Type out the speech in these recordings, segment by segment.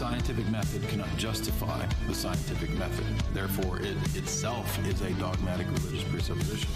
scientific method cannot justify the scientific method. Therefore, it itself is a dogmatic religious presupposition.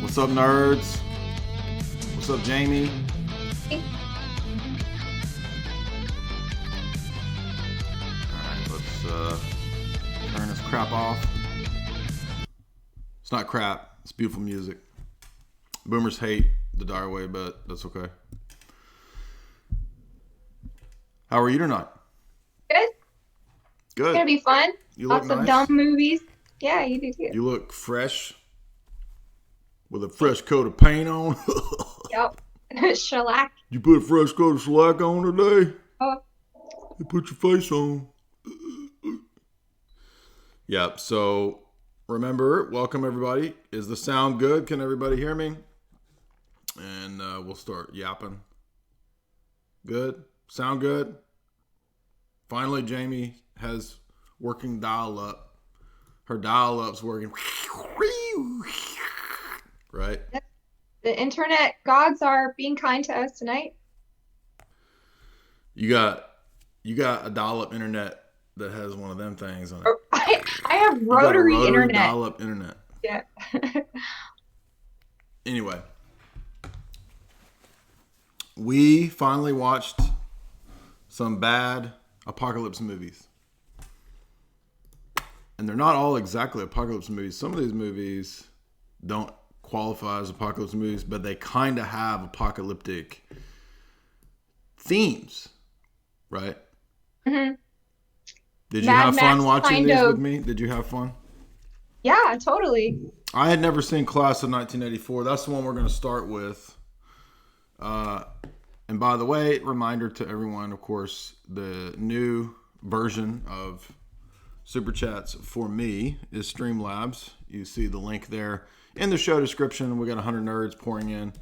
What's up, nerds? What's up, Jamie? Hey. Alright, let's turn this crap off. It's not crap. It's beautiful music. Boomers hate the Dyer way, but that's okay. How are you tonight? Good. Good. It's gonna be fun. You Lots look of nice. dumb movies. Yeah, you do too. You look fresh. With a fresh coat of paint on. Yep. Shellac. You put a fresh coat of shellac on today? Oh. You put your face on. Yep, so remember, welcome everybody. Is the sound good? Can everybody hear me? And we'll start yapping. Good? Sound good? Finally, Jamie has working dial-up. Her dial-up's working. Right? The internet gods are being kind to us tonight. You got a dial-up internet that has one of them things on it. I have rotary internet. Dial-up internet. Yeah. Anyway, we finally watched some bad apocalypse movies. And they're not all exactly apocalypse movies. Some of these movies don't qualify as apocalypse movies, but they kind of have apocalyptic themes, right? Mm-hmm. Did you Mad have fun Max watching these with me? Did you have fun? Yeah, totally. I had never seen Class of 1984. That's the one we're going to start with. And by the way, reminder to everyone, of course, the new version of Super Chats for me is Streamlabs. You see the link there in the show description. We got 100 nerds pouring in.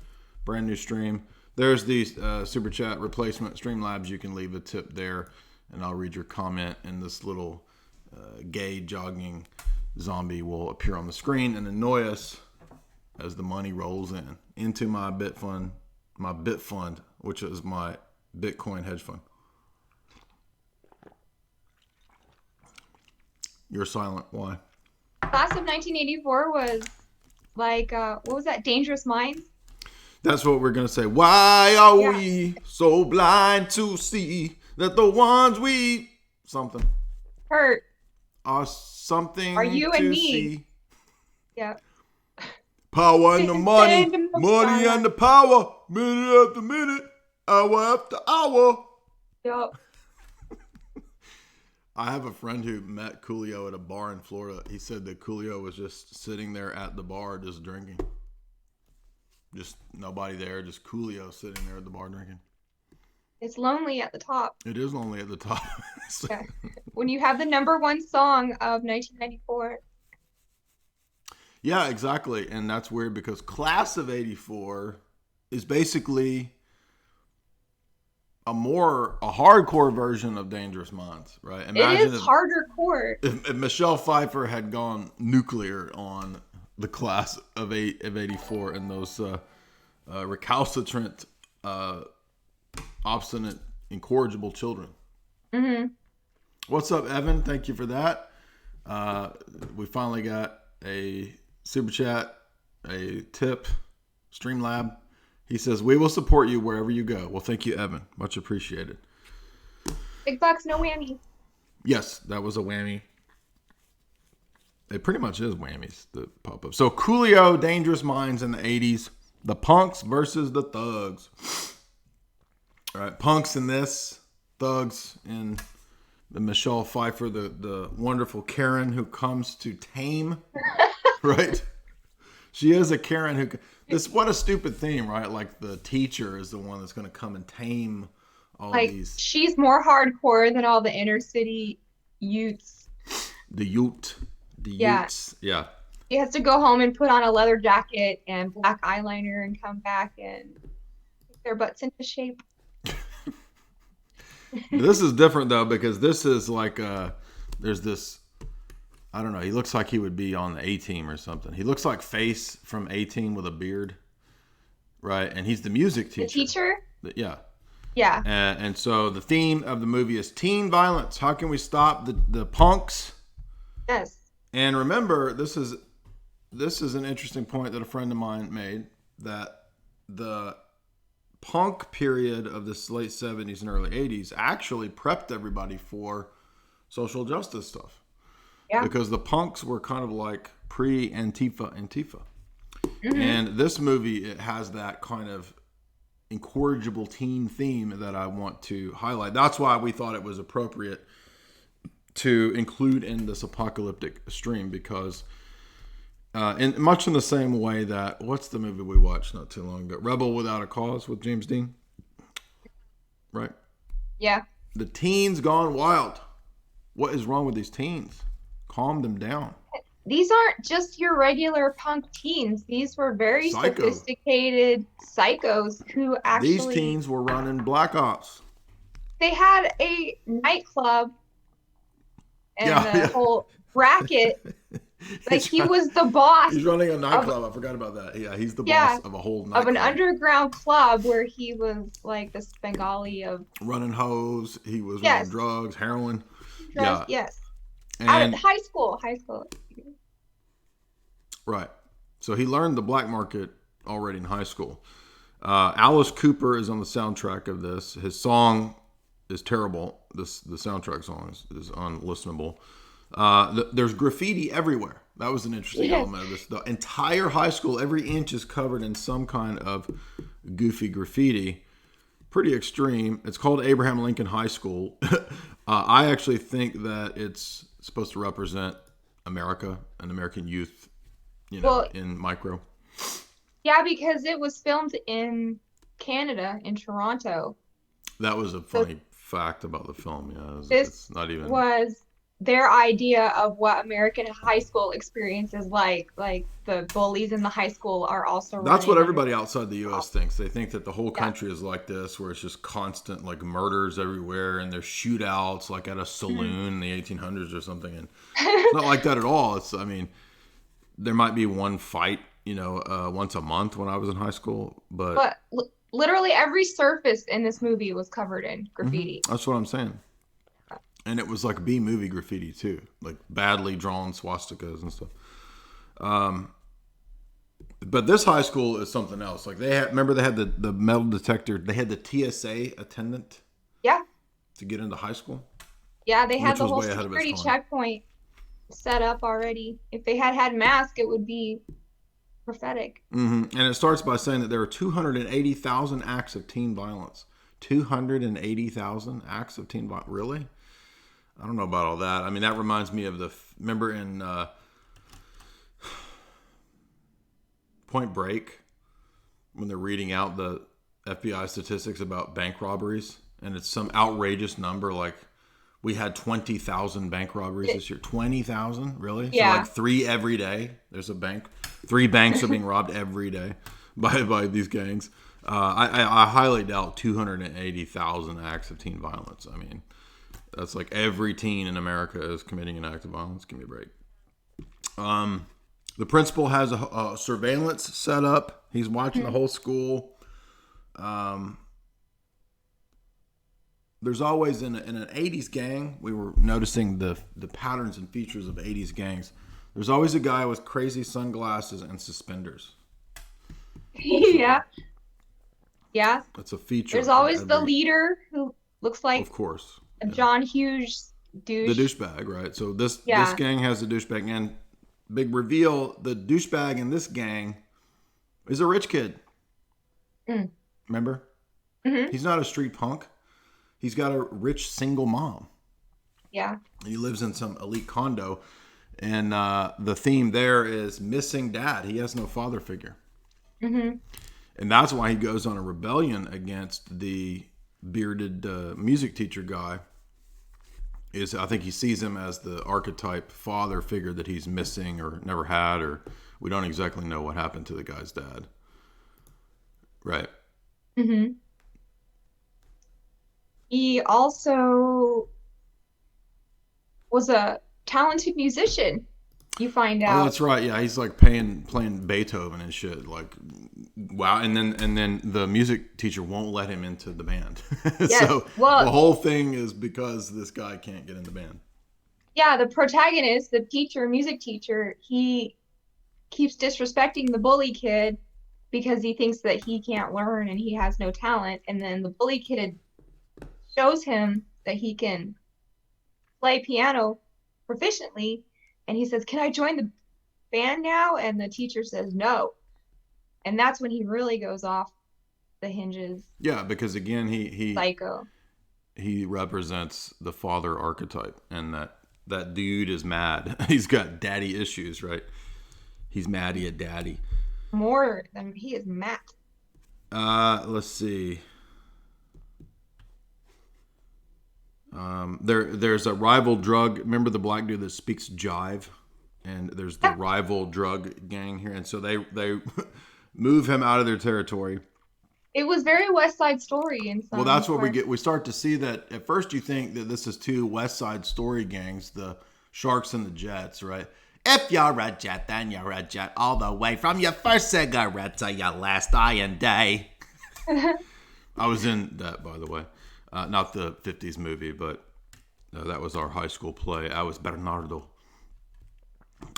Brand new stream. There's the Super Chat replacement Streamlabs. You can leave a tip there, and I'll read your comment, and this little gay jogging zombie will appear on the screen and annoy us as the money rolls in into my Bitfund, which is my Bitcoin hedge fund. You're silent. Why? Class of 1984 was like, what was that? Dangerous Minds? That's what we're going to say. Why are we so blind to see that the ones we... Something. Hurt. Are something Are you to and me? See. Yeah. Power and the money. Money and the power. Minute after minute. Hour after hour. Yep. I have a friend who met Coolio at a bar in Florida. He said that Coolio was just sitting there at the bar just drinking. Just nobody there, just Coolio sitting there at the bar drinking. It's lonely at the top. It is lonely at the top. Yeah. When you have the #1 song of 1994. Yeah, exactly. And that's weird because Class of 84 is basically a hardcore version of Dangerous Minds, right? Imagine it is harder core. If Michelle Pfeiffer had gone nuclear on the Class of 84 and those recalcitrant, obstinate, incorrigible children. Mm-hmm. What's up, Evan? Thank you for that. We finally got a super chat, a tip, Streamlab. He says, we will support you wherever you go. Well, thank you, Evan. Much appreciated. Big bucks, no whammy. Yes, that was a whammy. It pretty much is whammies that pop up. So Coolio, Dangerous Minds in the 80s. The punks versus the thugs. All right, punks in this. Thugs in the Michelle Pfeiffer, the wonderful Karen who comes to tame. Right? She is a Karen who... what a stupid theme, right? Like the teacher is the one that's going to come and tame all of these. She's more hardcore than all the inner city youths. The utes. Yeah. She has to go home and put on a leather jacket and black eyeliner and come back and get their butts into shape. This is different though, because this is like there's this, I don't know, he looks like he would be on the A-Team or something. He looks like Face from A-Team with a beard, right? And he's the music teacher. The teacher? Yeah. Yeah. And so the theme of the movie is teen violence. How can we stop the punks? Yes. And remember, this is an interesting point that a friend of mine made, that the punk period of the late 70s and early 80s actually prepped everybody for social justice stuff. Yeah. Because the punks were kind of like pre-Antifa. Mm-hmm. And this movie, it has that kind of incorrigible teen theme that I want to highlight. That's why we thought it was appropriate to include in this apocalyptic stream, because in much in the same way that, what's the movie we watched not too long ago? Rebel Without a Cause with James Dean. Right? Yeah. The teens gone wild. What is wrong with these teens? Calm them down. These aren't just your regular punk teens. These were very sophisticated psychos who actually... These teens were running Black Ops. They had a nightclub and the whole racket. Like, he was the boss. He's running a nightclub. I forgot about that. Yeah, he's the boss of a whole nightclub. Of an underground club where he was like the Bengali of... Running hose. He was running drugs, heroin. Yes. And out of high school. Right. So he learned the black market already in high school. Alice Cooper is on the soundtrack of this. His song is terrible. The soundtrack song is unlistenable. There's graffiti everywhere. That was an interesting element of this. The entire high school, every inch is covered in some kind of goofy graffiti. Pretty extreme. It's called Abraham Lincoln High School. I actually think that it's supposed to represent America and American youth, in micro. Yeah, because it was filmed in Canada, in Toronto. That was a funny fact about the film. Yeah, it's not even... was their idea of what American high school experience is like. Like, the bullies in the high school are also... That's what everybody outside the U.S. thinks. They think that the whole country is like this, where it's just constant, like, murders everywhere, and there's shootouts, like at a saloon in the 1800s or something. And it's not like that at all. There might be one fight, once a month when I was in high school, but literally every surface in this movie was covered in graffiti. Mm-hmm. That's what I'm saying. And it was like B-movie graffiti too, like badly drawn swastikas and stuff. But this high school is something else. Like they had the metal detector. They had the TSA attendant. Yeah. To get into high school. Yeah, they had the whole security checkpoint set up already. If they had mask, it would be prophetic. Mm-hmm. And it starts by saying that there are 280,000 acts of teen violence. 280,000 acts of teen violence. Really? I don't know about all that. I mean, that reminds me of remember in Point Break, when they're reading out the FBI statistics about bank robberies, and it's some outrageous number, like we had 20,000 bank robberies this year. 20,000? Really? Yeah. So like 3 every day. There's a bank. 3 banks are being robbed every day by these gangs. I highly doubt 280,000 acts of teen violence. I mean, that's like every teen in America is committing an act of violence. Give me a break. The principal has a surveillance set up. He's watching the whole school. there's always in an 80s gang, we were noticing the patterns and features of 80s gangs. There's always a guy with crazy sunglasses and suspenders. Yeah. Yeah. That's a feature. There's always the leader who looks like of course, a John Hughes douche. the douchebag, right? So this Yeah. gang has a douchebag, and big reveal: the douchebag in this gang is a rich kid. Remember? Mm-hmm. He's not a street punk. He's got a rich single mom. Yeah. He lives in some elite condo, and the theme there is missing dad. He has no father figure. Mm-hmm. And that's why he goes on a rebellion against the bearded music teacher guy. I think he sees him as the archetype father figure that he's missing or never had, or we don't exactly know what happened to the guy's dad. Right. Mm-hmm. He also was a talented musician, you find out. Oh, that's right. Yeah, he's like playing Beethoven and shit. Like, wow. And then the music teacher won't let him into the band. Yes. So Well, the whole thing is because this guy can't get in the band. yeah, the protagonist, the teacher, music teacher, he keeps disrespecting the bully kid because he thinks that he can't learn and he has no talent. And then the bully kid shows him that he can play piano proficiently. And he says, "Can I join the band now?" And the teacher says, "No." And that's when he really goes off the hinges. Yeah, because again, Psycho. he represents the father archetype, and that dude is mad. He's got daddy issues, right? He's Maddie at daddy. More than he is mad. Let's see. There's a rival drug. Remember the black dude that speaks jive, and there's the rival drug gang here, and so they move him out of their territory. It was very West Side Story in some. Well, that's what we parts. get. We start to see that at first you think that this is two West Side Story gangs, the Sharks and the Jets, right? If you're a jet, then you're a jet all the way from your first cigarette to your last dying day. I was in that, by the way. Not the 50s movie, but that was our high school play. I was Bernardo.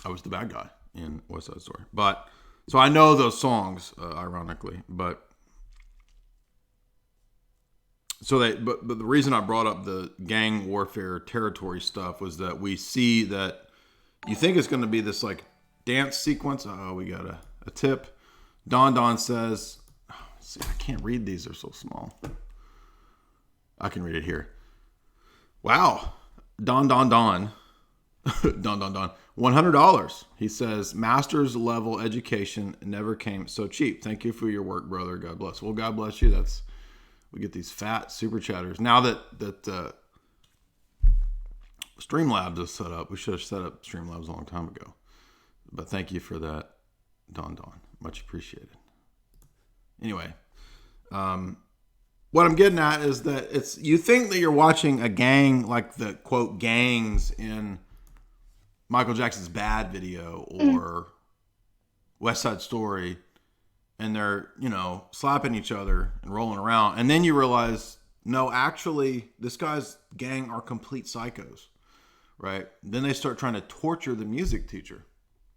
I was the bad guy in West Side Story. But so I know those songs, ironically. But but the reason I brought up the gang warfare territory stuff was that we see that you think it's going to be this like dance sequence. Oh, we got a tip. DonDon says, see, I can't read these; they're so small. I can read it here. Wow. Don. $100. He says, master's level education never came so cheap. Thank you for your work, brother. God bless. Well, God bless you. We get these fat super chatters. Now that Streamlabs is set up, we should have set up Streamlabs a long time ago. But thank you for that, Don. Much appreciated. Anyway, what I'm getting at is that you think that you're watching a gang like the quote gangs in Michael Jackson's Bad video or West Side Story, and they're, slapping each other and rolling around. And then you realize, no, actually, this guy's gang are complete psychos, right? Then they start trying to torture the music teacher.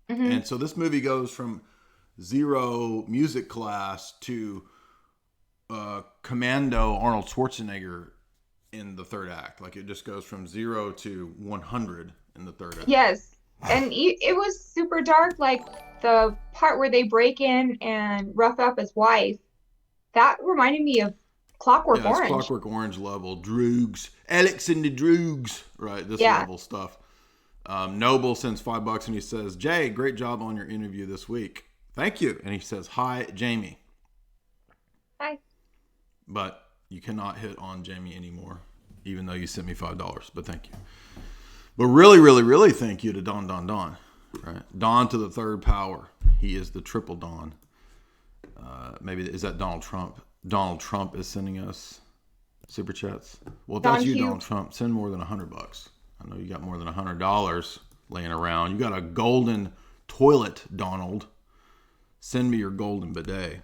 Mm-hmm. And so this movie goes from zero music class to Commando Arnold Schwarzenegger in the third act. Like it just goes from 0 to 100 in the third act. Yes. And it was super dark. Like the part where they break in and rough up his wife, that reminded me of Clockwork Orange. Clockwork Orange level. Droogs. Alex and the Droogs. Right. This level stuff. Noble sends $5 and he says, Jay, great job on your interview this week. Thank you. And he says, hi, Jamie. Hi. But you cannot hit on Jamie anymore, even though you sent me $5. But thank you. But really, really, really thank you to Don. Right? Don to the third power. He is the triple Don. Maybe is that Donald Trump? Donald Trump is sending us super chats. Well, if that's you, Donald Trump, send more than $100. I know you got more than $100 laying around. You got a golden toilet, Donald. Send me your golden bidet.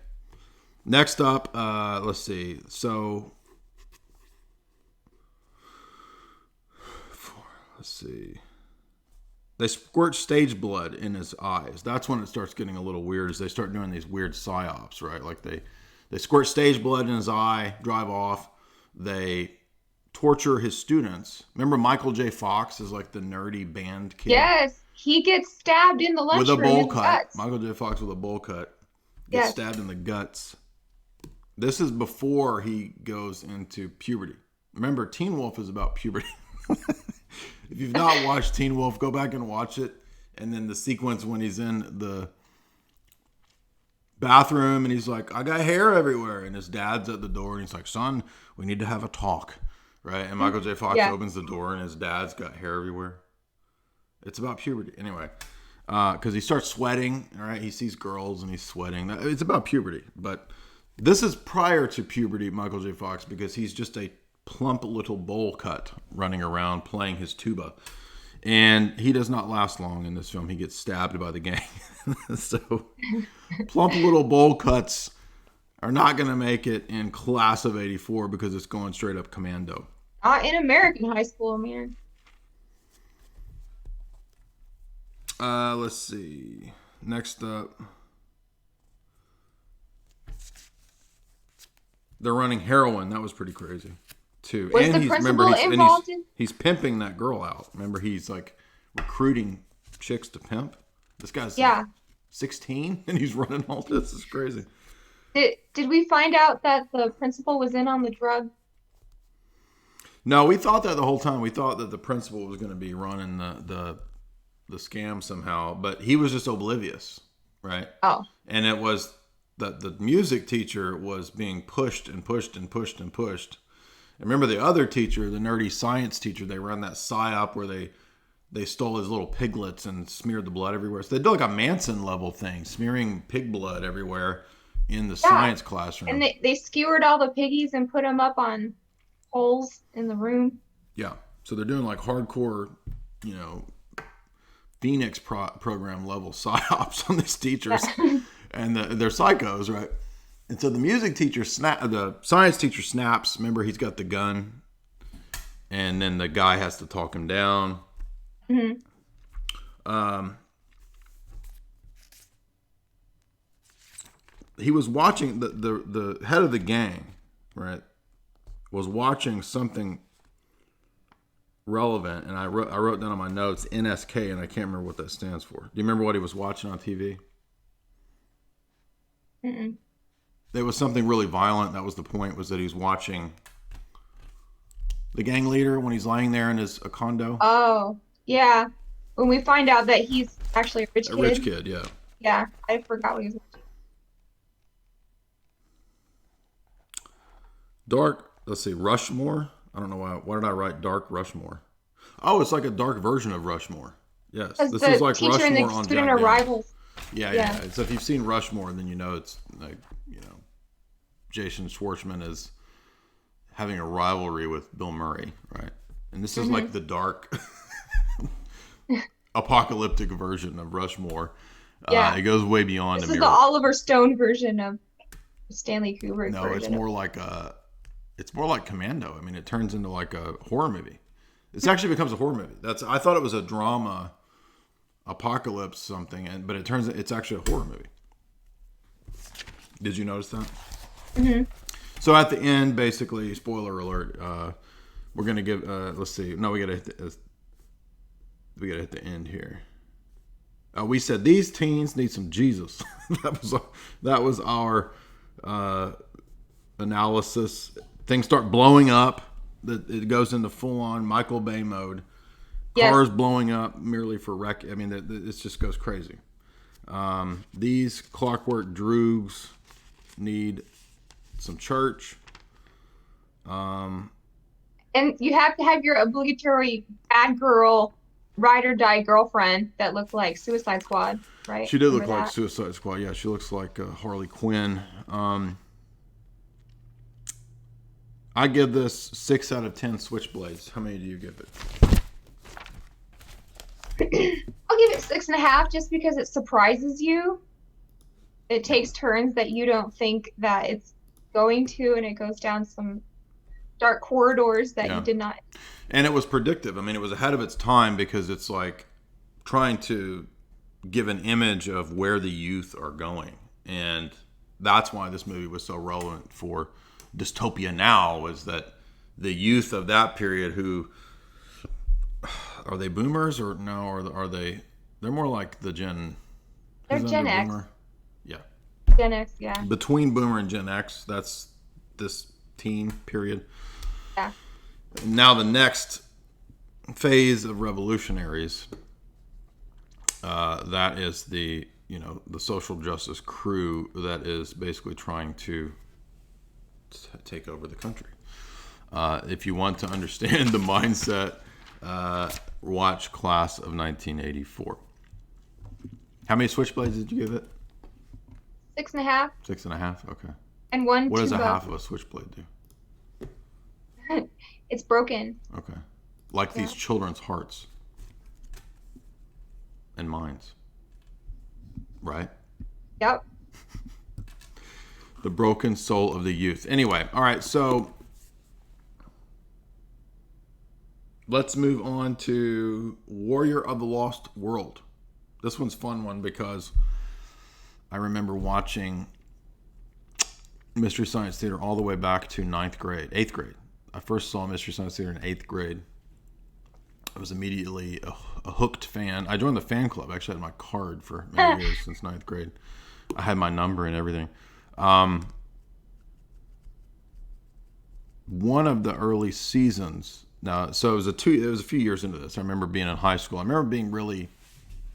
Next up, let's see. So Let's see. They squirt stage blood in his eyes. That's when it starts getting a little weird, as they start doing these weird psyops, right? Like they squirt stage blood in his eye, drive off. They torture his students. Remember Michael J. Fox is like the nerdy band kid? Yes, he gets stabbed in the With a lunchroom bowl in the cut. guts. Michael J. Fox with a bowl cut. Gets Yes. stabbed in the guts. This is before he goes into puberty. Remember, Teen Wolf is about puberty. If you've not watched Teen Wolf, go back and watch it. And then the sequence when he's in the bathroom and he's like, I got hair everywhere. And his dad's at the door and he's like, son, we need to have a talk. Right? And Michael J. Fox opens the door and his dad's got hair everywhere. It's about puberty. Anyway, because he starts sweating. All right? He sees girls and he's sweating. It's about puberty. But this is prior to puberty, Michael J. Fox, because he's just a plump little bowl cut running around playing his tuba. And he does not last long in this film. He gets stabbed by the gang. So plump little bowl cuts are not going to make it in class of 84 because it's going straight up commando. In American high school, man. Let's see. Next up. They're running heroin. That was pretty crazy. Too. Was the principal involved in? He's pimping that girl out. Remember, he's like recruiting chicks to pimp. This guy's 16 and he's running all this. It's crazy. Did we find out that the principal was in on the drug? No, we thought that the whole time. We thought that the principal was going to be running the scam somehow, but he was just oblivious, right? Oh. And it was that the music teacher was being pushed and pushed and pushed and pushed. And remember the other teacher, the nerdy science teacher, they ran that psyop where they stole his little piglets and smeared the blood everywhere. So they did like a Manson level thing, smearing pig blood everywhere in the science classroom. And they skewered all the piggies and put them up on poles in the room. Yeah. So they're doing like hardcore, Phoenix program level psyops on these teachers. And they're psychos, right? And so the music teacher the science teacher snaps. Remember, he's got the gun, and then the guy has to talk him down. Mm-hmm. He was watching the head of the gang, right? Was watching something relevant, and I wrote down on my notes NSK, and I can't remember what that stands for. Do you remember what he was watching on TV? Mm-mm. There was something really violent. That was the point, was that he's watching the gang leader when he's lying there in his condo. Oh, yeah. When we find out that he's actually a rich kid. A rich kid, yeah. Yeah, I forgot what he was watching. Dark, let's see, Rushmore. I don't know why did I write Dark Rushmore? Oh, it's like a dark version of Rushmore. Yes. This is like teacher Rushmore and the on student Jack are Daniels. rivals. Yeah. So if you've seen Rushmore, then you know it's like, Jason Schwartzman is having a rivalry with Bill Murray, right? And this is like the dark apocalyptic version of Rushmore. Yeah. It goes way beyond This is the Oliver Stone version of Stanley Kubrick. No, it's more like Commando. I mean, it turns into like a horror movie. It actually becomes a horror movie. I thought it was a drama apocalypse something, but it's actually a horror movie. Did you notice that? Mm-hmm. So at the end, basically, spoiler alert, we're gonna give. Let's see. No, we gotta hit the end here. We said these teens need some Jesus. that was our analysis. Things start blowing up. It goes into full on Michael Bay mode. Cars blowing up merely for wreck. I mean, it just goes crazy. These clockwork droogs need some church. And you have to have your obligatory bad girl, ride or die girlfriend that looked like Suicide Squad, right? She did look like Suicide Squad. Yeah, she looks like Harley Quinn. I give this 6 out of 10 switchblades. How many do you give it? I'll give it 6.5 just because it surprises you. It takes turns that you don't think that it's going to, and it goes down some dark corridors that Yeah. you did not. And it was predictive. I mean, it was ahead of its time because it's like trying to give an image of where the youth are going. And that's why this movie was so relevant for dystopia now, was that the youth of that period, who are they boomers or no, or are they're more like the They're who's Gen under X. boomer? Yeah. Gen X, yeah. Between boomer and Gen X, that's this teen period. Yeah. Now the next phase of revolutionaries, that is the social justice crew that is basically trying to take over the country. If you want to understand the mindset, watch Class of 1984. How many switchblades did you give it? 6.5. 6.5. Okay. And one. What does a tuba. half of a switchblade do? It's broken. Okay. Like these children's hearts and minds. Right? Yep. The broken soul of the youth. Anyway, all right, so let's move on to Warrior of the Lost World. This one's a fun one because I remember watching Mystery Science Theater all the way back to 8th grade. I first saw Mystery Science Theater in 8th grade. I was immediately a hooked fan. I joined the fan club. I actually had my card for many years since 9th grade. I had my number and everything. One of the early seasons. Now, so it was a few years into this. I remember being in high school. I remember being really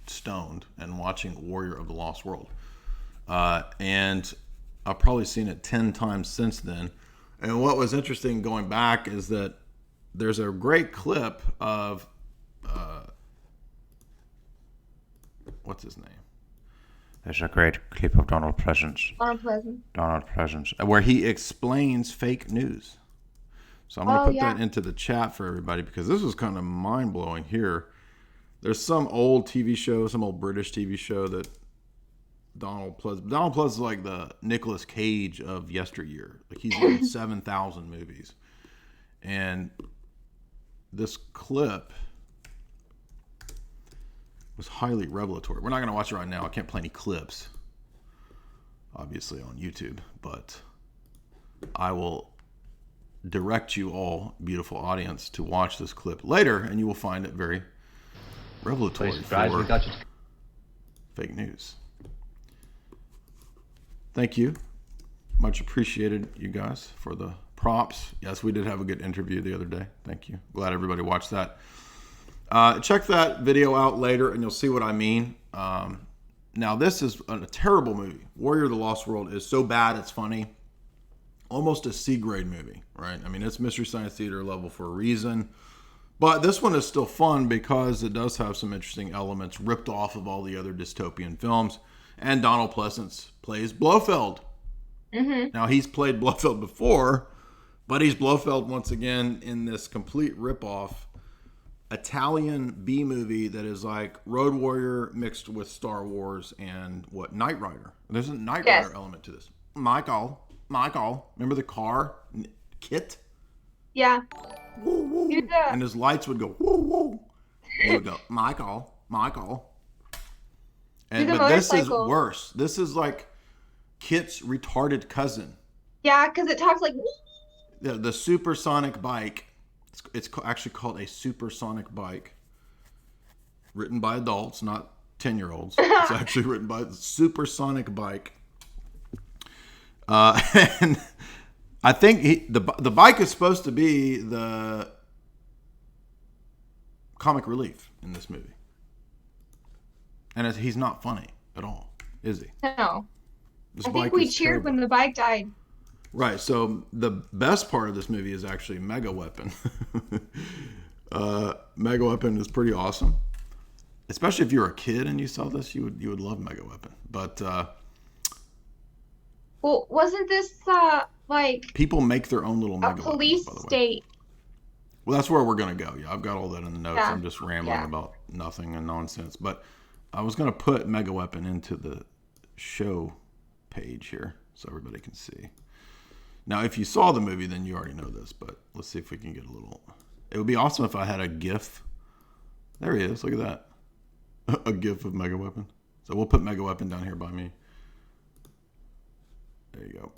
stoned and watching Warrior of the Lost World. And I've probably seen it 10 times since then. And what was interesting going back is that there's a great clip of what's his name? There's a great clip of Donald Pleasance. Donald Pleasance, where he explains fake news. So I'm going to put that into the chat for everybody because this was kind of mind blowing here. There's some old TV show, some old British TV show that Donald Pleasance is like the Nicolas Cage of yesteryear. Like he's in 7,000 movies. And this clip was highly revelatory. We're not going to watch it right now. I can't play any clips, obviously, on YouTube. But I will direct you all, beautiful audience, to watch this clip later, and you will find it very revelatory for fake news. Thank you. Much appreciated, you guys, for the props. Yes, we did have a good interview the other day. Thank you. Glad everybody watched that. Check that video out later, and you'll see what I mean. Now, this is a terrible movie. Warrior of the Lost World is so bad it's funny. Almost a C-grade movie, right? I mean, it's Mystery Science Theater level for a reason. But this one is still fun because it does have some interesting elements ripped off of all the other dystopian films. And Donald Pleasance plays Blofeld. Mm-hmm. Now, he's played Blofeld before, but he's Blofeld once again in this complete ripoff Italian B movie that is like Road Warrior mixed with Star Wars and Knight Rider. There's a Knight Rider element to this. Michael, remember the car? Kit? Yeah. Woo, woo. Yeah. And his lights would go, woo, woo. And he would go, Michael. But this is worse. This is like Kit's retarded cousin. Yeah, because it talks like... The supersonic bike. It's actually called a supersonic bike. Written by adults, not 10-year-olds. It's actually written by the supersonic bike. And I think the bike is supposed to be the comic relief in this movie. And he's not funny at all, is he? No. This I think we cheered when the bike died. Right, so the best part of this movie is actually Mega Weapon. Mega Weapon is pretty awesome. Especially if you're a kid and you saw this, you would love Mega Weapon. But well, wasn't this like people make their own little Mega police Weapons, by the way. state? Well, that's where we're gonna go. Yeah, I've got all that in the notes. Yeah. I'm just rambling about nothing and nonsense. But I was gonna put Mega Weapon into the show page here so everybody can see. Now, if you saw the movie, then you already know this, but let's see if we can get a little... It would be awesome if I had a GIF. There he is. Look at that. A GIF of Mega Weapon. So we'll put Mega Weapon down here by me. There you go.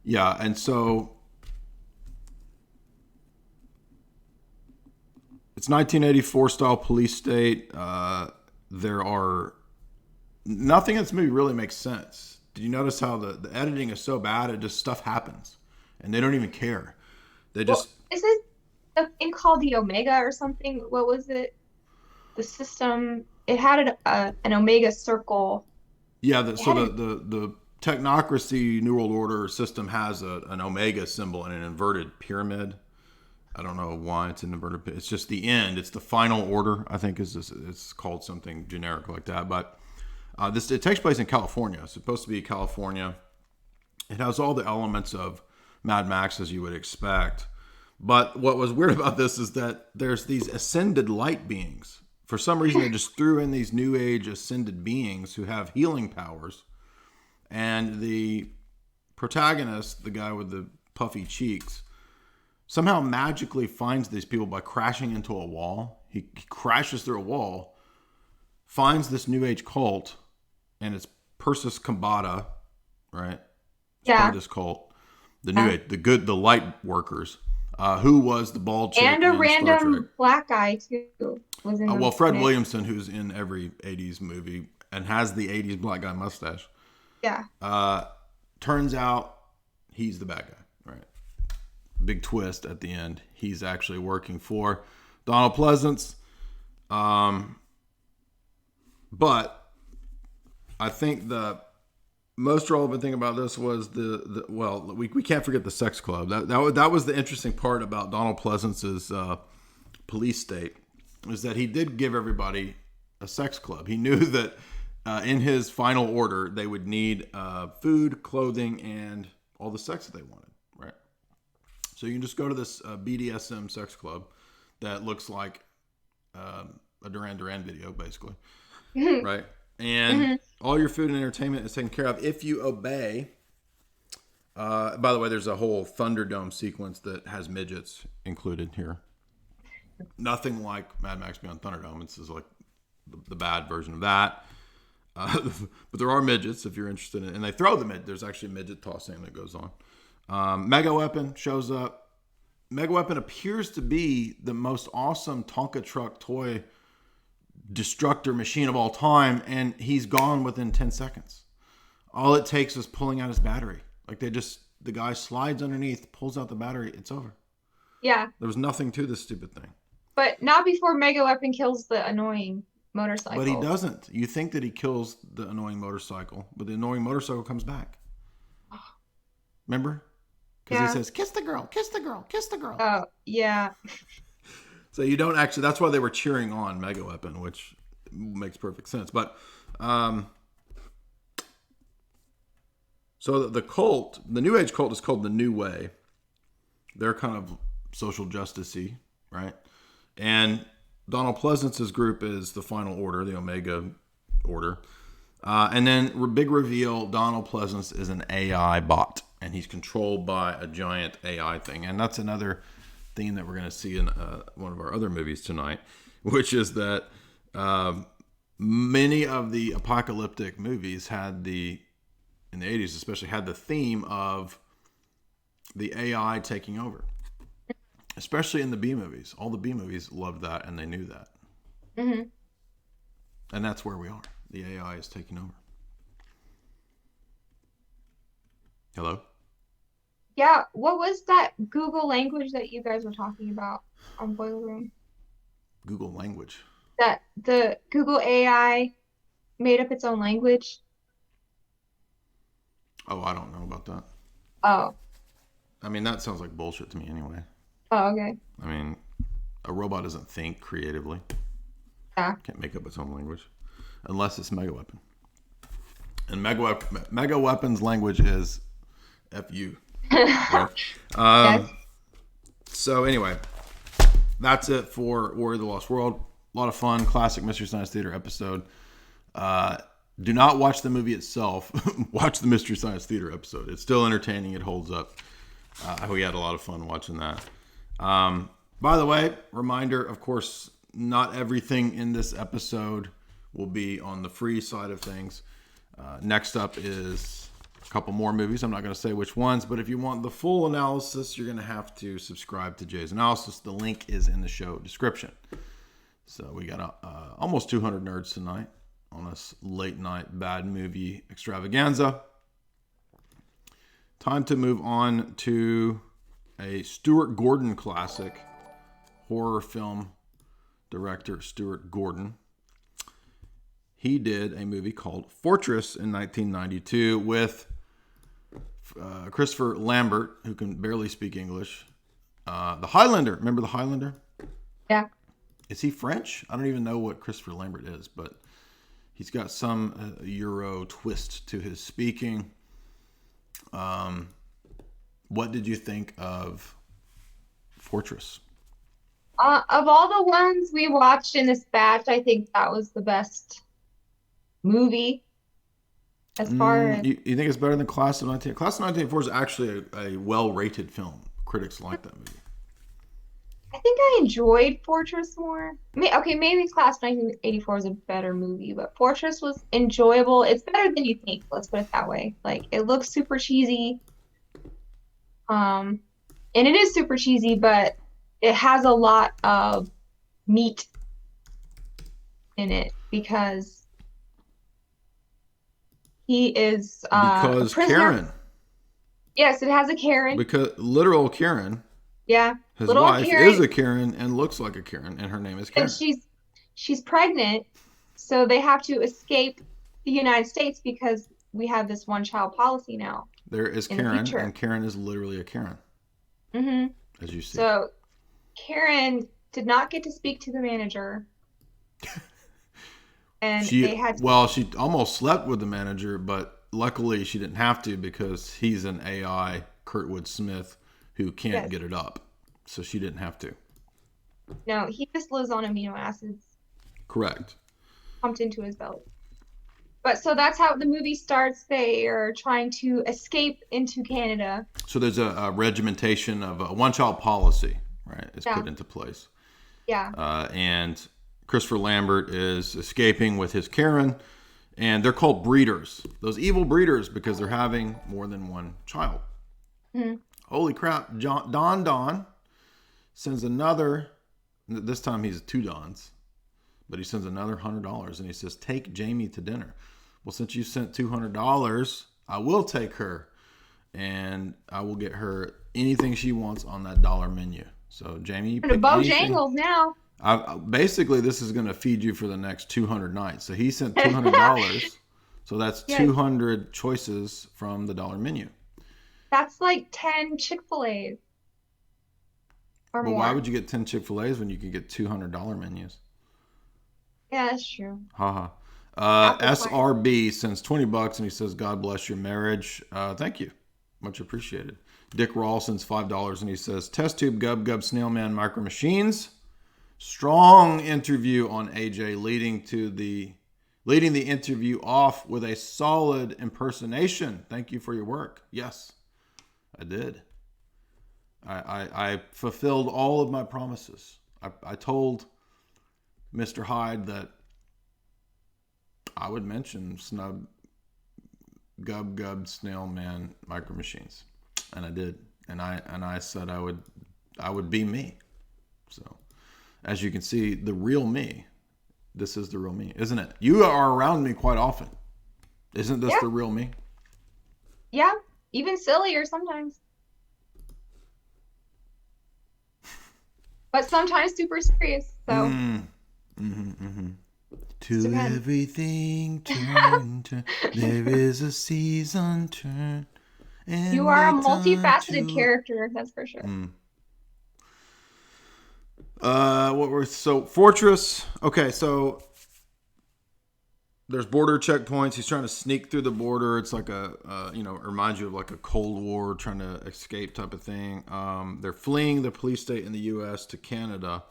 Yeah, and so... It's 1984 style police state. There are... Nothing in this movie really makes sense. Did you notice how the editing is so bad? It just stuff happens. And they don't even care. They just... Is it a thing called the Omega or something? What was it? The system... It had an Omega circle. Yeah, the technocracy New World Order system has an Omega symbol and an inverted pyramid. I don't know why it's an inverted. It's just the end. It's the final order. I think it's called something generic like that. But it takes place in California. It's supposed to be California. It has all the elements of Mad Max as you would expect. But what was weird about this is that there's these ascended light beings. For some reason, they just threw in these new age ascended beings who have healing powers. And the protagonist, the guy with the puffy cheeks, somehow magically finds these people by crashing into a wall. He crashes through a wall, finds this new age cult, and it's Persis Kambata, right? It's part of this cult. The new age, the light workers, who was the bald chick and a in Star random Trek. black guy too was in. Well, Fred Williamson, who's in every '80s movie and has the '80s black guy mustache. Yeah. Turns out he's the bad guy, right? Big twist at the end. He's actually working for Donald Pleasance. But I think the most relevant thing about this was we can't forget the sex club. That was the interesting part about Donald Pleasance's police state, is that he did give everybody a sex club. He knew that in his final order they would need food, clothing, and all the sex that they wanted, right? So you can just go to this BDSM sex club that looks like a Duran Duran video, basically, right? And all your food and entertainment is taken care of if you obey. By the way, there's a whole Thunderdome sequence that has midgets included here. Nothing like Mad Max Beyond Thunderdome. This is like the bad version of that. But there are midgets if you're interested in it. And they throw the midget. There's actually midget tossing that goes on. Mega Weapon shows up. Mega Weapon appears to be the most awesome Tonka truck toy destructor machine of all time, and he's gone within 10 seconds. All it takes is pulling out his battery. Like the guy slides underneath, pulls out the battery, it's over. Yeah. There was nothing to this stupid thing. But not before Mega Weapon kills the annoying motorcycle. But he doesn't. You think that he kills the annoying motorcycle, but the annoying motorcycle comes back. Remember? Because he says, kiss the girl, kiss the girl, kiss the girl. Oh, yeah. So you don't actually, that's why they were cheering on Mega Weapon, which makes perfect sense. But, so the cult, the New Age cult is called the New Way. They're kind of social justice-y, right? And Donald Pleasance's group is the Final Order, the Omega Order. And then big reveal, Donald Pleasance is an AI bot. And he's controlled by a giant AI thing. And that's another theme that we're going to see in one of our other movies tonight, which is that many of the apocalyptic movies in the 80s especially, had the theme of the AI taking over. Especially in the B movies. All the B movies loved that, and they knew that. Mm-hmm. And that's where we are. The AI is taking over. Hello? Yeah, what was that Google language that you guys were talking about on Boiler Room? Google language. That the Google AI made up its own language? Oh, I don't know about that. Oh. I mean, that sounds like bullshit to me anyway. Oh, okay. I mean, a robot doesn't think creatively. Yeah. Can't make up its own language. Unless it's Mega Weapon. And Mega Weapon's language is F-U. Right? Yes. So anyway, that's it for War of the Lost World. A lot of fun, classic Mystery Science Theater episode. Do not watch the movie itself. Watch the Mystery Science Theater episode. It's still entertaining. It holds up. We had a lot of fun watching that. By the way, reminder, of course, not everything in this episode will be on the free side of things. Next up is a couple more movies. I'm not going to say which ones, but if you want the full analysis, you're going to have to subscribe to Jay's Analysis. The link is in the show description. So we got almost 200 nerds tonight on this late night bad movie extravaganza. Time to move on to a Stuart Gordon classic, horror film director Stuart Gordon. He did a movie called Fortress in 1992 with Christopher Lambert, who can barely speak English. The Highlander. Remember The Highlander? Yeah. Is he French? I don't even know what Christopher Lambert is, but he's got some Euro twist to his speaking. What did you think of Fortress? Of all the ones we watched in this batch, I think that was the best movie. As far as you think it's better than Class of 19... Class of 1984 is actually a well-rated film. Critics like that movie. I think I enjoyed Fortress more. Maybe Class of 1984 is a better movie, but Fortress was enjoyable. It's better than you think, let's put it that way. Like, it looks super cheesy. And it is super cheesy, but it has a lot of meat in it because he is Because a prisoner. Karen. Yes, it has a Karen. Because literal Karen. Yeah. His Little wife Karen. is a Karen and looks like a Karen, and her name is Karen. And she's pregnant, so they have to escape the United States because we have this one-child policy now. There is Karen, and Karen is literally a Karen. Mm-hmm. As you see. So Karen did not get to speak to the manager. And they had to... Well, she almost slept with the manager, but luckily she didn't have to because he's an AI, Kurtwood Smith, who can't get it up. So she didn't have to. No, he just lives on amino acids. Correct. Pumped into his belly. But so that's how the movie starts. They are trying to escape into Canada. So there's a regimentation of a one-child policy, right? Is put into place. Yeah. And Christopher Lambert is escaping with his Karen, and they're called breeders. Those evil breeders because they're having more than one child. Mm-hmm. Holy crap! DonDon sends another. This time he's 2 Dons, but he sends another $100, and he says, "Take Jamie to dinner." Well, since you sent $200, I will take her, and I will get her anything she wants on that dollar menu. So Jamie, pick Bojangles now. Basically, this is going to feed you for the next 200 nights. So he sent $200, so that's 200 choices from the dollar menu. That's like 10 Chick-fil-A's. But why would you get 10 Chick-fil-A's when you could get $200 menus? Yeah, that's true. Haha. SRB sends $20 and he says, "God bless your marriage." Thank you. Much appreciated. Dick Rawl sends $5 and he says, "Test tube gub gub snail man micro machines." Strong interview on AJ, leading the interview off with a solid impersonation. Thank you for your work. Yes, I did. I fulfilled all of my promises. I told Mr. Hyde that I would mention snub gub gub snail man micro machines, and I did. And I said I would be me. So, as you can see, the real me. This is the real me, isn't it? You are around me quite often. Isn't this the real me? Yeah, even sillier sometimes. But sometimes super serious. So. To everything turn. There is a season turn. You are a multifaceted character, that's for sure. So Fortress. Okay, so there's border checkpoints. He's trying to sneak through the border. It's like reminds you of like a Cold War trying to escape type of thing. They're fleeing the police state in the U.S. to Canada.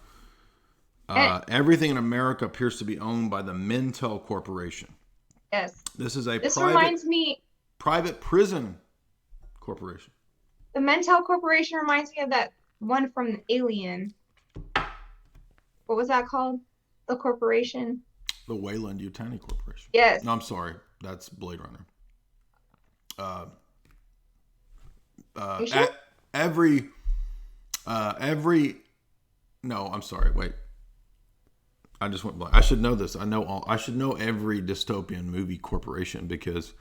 Everything in America appears to be owned by the Mintel Corporation. Yes. This is a This reminds me, private prison corporation. the Mentel Corporation reminds me of that one from Alien. What was that called? The corporation? The Weyland-Yutani Corporation. Yes. No, I'm sorry. That's Blade Runner. You sure? No, I'm sorry. Wait. I just went blank. I should know this. I should know every dystopian movie corporation, because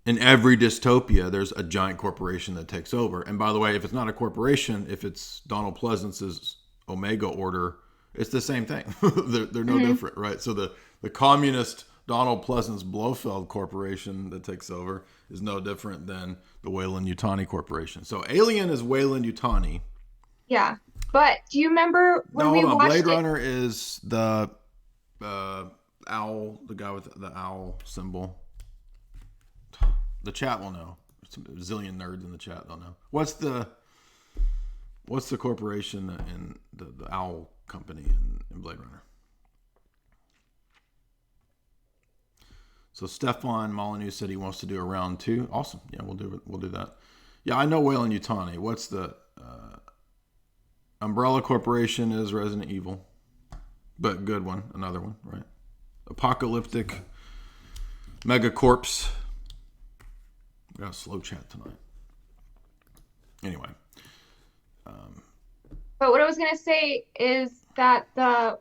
in every dystopia, there's a giant corporation that takes over. And by the way, if it's not a corporation, if it's Donald Pleasance's Omega Order, it's the same thing. they're no different, right? So the communist Donald Pleasance Blofeld Corporation that takes over is no different than the Weyland-Yutani Corporation. So Alien is Weyland-Yutani. Yeah. But do you remember when we watched Blade Runner is the owl, the guy with the owl symbol. The chat will know. There's a zillion nerds in the chat. They'll know. What's the corporation in the owl company in Blade Runner? So Stefan Molyneux said he wants to do a round 2. Awesome. Yeah, we'll do that. Yeah, I know Weyland-Yutani. What's the Umbrella Corporation is Resident Evil, but good one, another one, right? Apocalyptic Megacorps. We got a slow chat tonight. Anyway. But what I was going to say is that the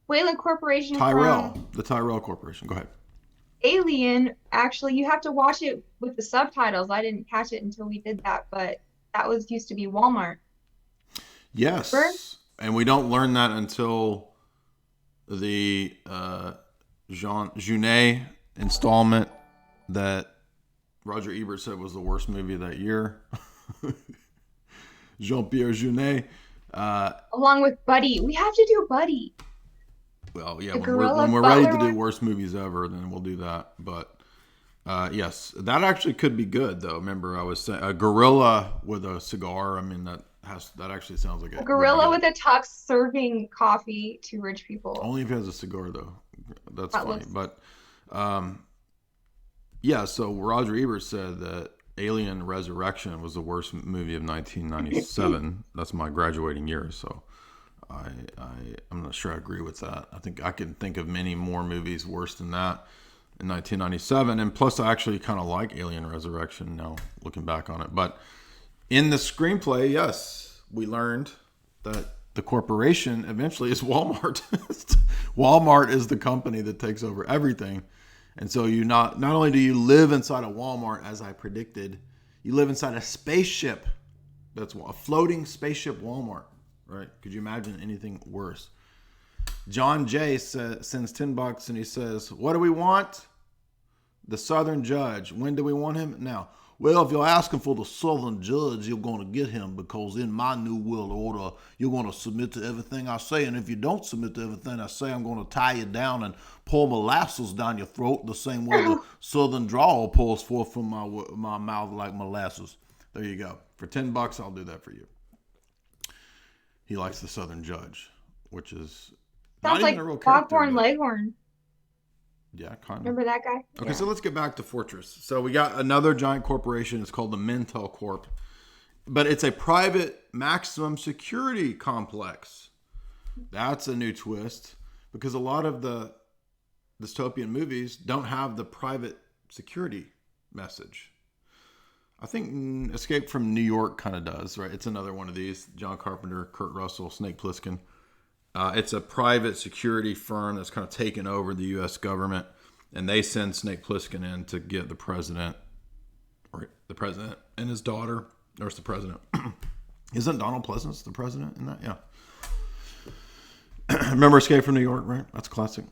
Weyland Corporation the Tyrell Corporation. Go ahead. Alien, actually, you have to watch it with the subtitles. I didn't catch it until we did that, but that used to be Walmart. Yes. Remember? And we don't learn that until the Junet installment that Roger Ebert said was the worst movie of that year. Jean-Pierre Junet. Along with Buddy. We have to do Buddy. Well, yeah, when we're ready to do worst movies ever, then we'll do that. But yes, that actually could be good, though. Remember, I was saying a gorilla with a cigar. I mean, that actually sounds like a gorilla with a tux serving coffee to rich people. Only if he has a cigar, though. That's funny. But yeah, so Roger Ebert said that Alien Resurrection was the worst movie of 1997. That's my graduating year, so I'm not sure I agree with that. I think I can think of many more movies worse than that in 1997. And plus, I actually kind of like Alien Resurrection now, looking back on it. But in the screenplay, yes, we learned that the corporation eventually is Walmart. Walmart is the company that takes over everything. And so you not only do you live inside a Walmart, as I predicted, you live inside a spaceship. That's a floating spaceship Walmart, right? Could you imagine anything worse? John J sends $10 and he says, "What do we want? The Southern Judge. When do we want him? Now." Well, if you're asking for the Southern Judge, you're going to get him, because in my New World Order, you're going to submit to everything I say. And if you don't submit to everything I say, I'm going to tie you down and pour molasses down your throat the same way the Southern drawl pours forth from my mouth like molasses. There you go. For $10, I'll do that for you. He likes the Southern Judge, which is sounds not like even a real character. Foghorn Leghorn. Yeah, kind of. Remember that guy? Okay, Yeah. so let's get back to Fortress. So we got another giant corporation. It's called the Mentel Corp. But it's a private maximum security complex. That's a new twist, because a lot of the dystopian movies don't have the private security message. I think Escape from New York kind of does, right? It's another one of these. John Carpenter, Kurt Russell, Snake Plissken. It's a private security firm that's kind of taken over the U.S. government, and they send Snake Plissken in to get the president and his daughter. There's the president. Isn't Donald Pleasance the president in that? Yeah. Remember Escape from New York, right? That's classic.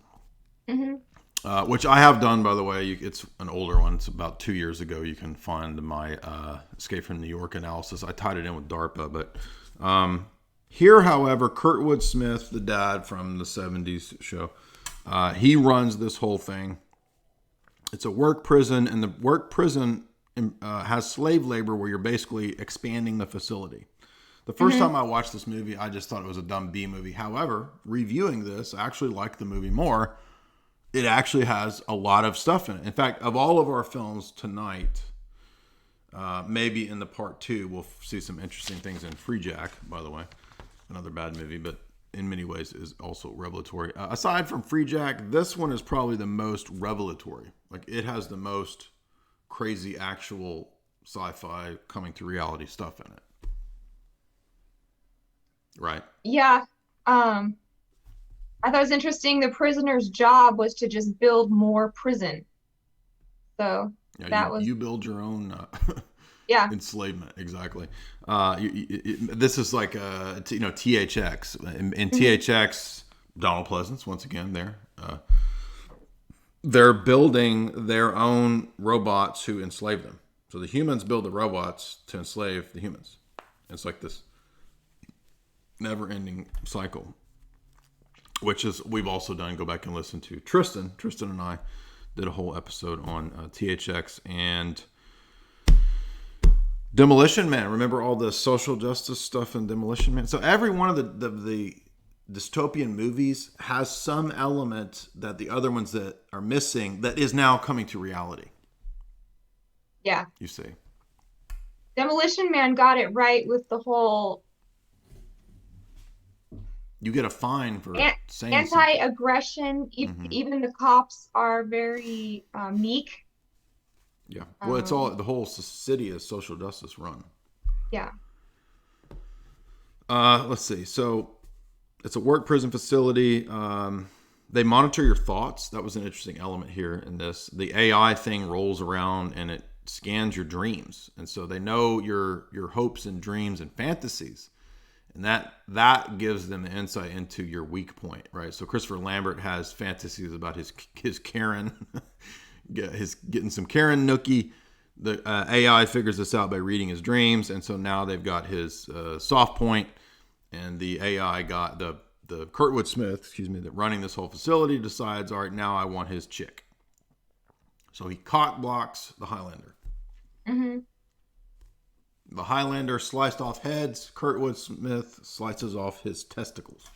Mm-hmm. Which I have done, by the way. It's an older one. It's about 2 years ago. You can find my Escape from New York analysis. I tied it in with DARPA, but... Here, however, Kurtwood Smith, the dad from the 70s show, he runs this whole thing. It's a work prison, and the work prison has slave labor where you're basically expanding the facility. The first time I watched this movie, I just thought it was a dumb B movie. However, reviewing this, I actually liked the movie more. it actually has a lot of stuff in it. In fact, of all of our films tonight, maybe in the part 2, we'll see some interesting things in Freejack, by the way. Another bad movie, but in many ways is also revelatory. Aside from Freejack, this one is probably the most revelatory. Like, it has the most crazy actual sci-fi coming to reality stuff in it. Right? Yeah. I thought it was interesting. The prisoner's job was to just build more prison. So Yeah, that was you build your own yeah. enslavement. Exactly. This is like THX. In Mm-hmm. THX, Donald Pleasance once again there. They're building their own robots who enslave them. So the humans build the robots to enslave the humans. It's like this never-ending cycle, which is we've also done. Go back and listen to Tristan. Tristan and I did a whole episode on THX and Demolition Man. Remember all the social justice stuff in Demolition Man? So every one of the dystopian movies has some element that the other ones that are missing that is now coming to reality. Yeah. You see. Demolition Man got it right with the whole You get a fine for saying anti-aggression. Mm-hmm. Even the cops are very meek. Yeah. Well, it's all the whole city is social justice run. Yeah. Let's see. So it's a work prison facility. They monitor your thoughts. That was an interesting element here in this. The AI thing rolls around and it scans your dreams, and so they know your hopes and dreams and fantasies, and that gives them the insight into your weak point, right? So Christopher Lambert has fantasies about his Karen, getting some Karen nookie. The AI figures this out by reading his dreams, and so now they've got his soft point, and the AI got the Kurtwood Smith, that running this whole facility decides, all right, now I want his chick. So he cock blocks the Highlander. Mm-hmm. The Highlander sliced off heads. Kurtwood Smith slices off his testicles.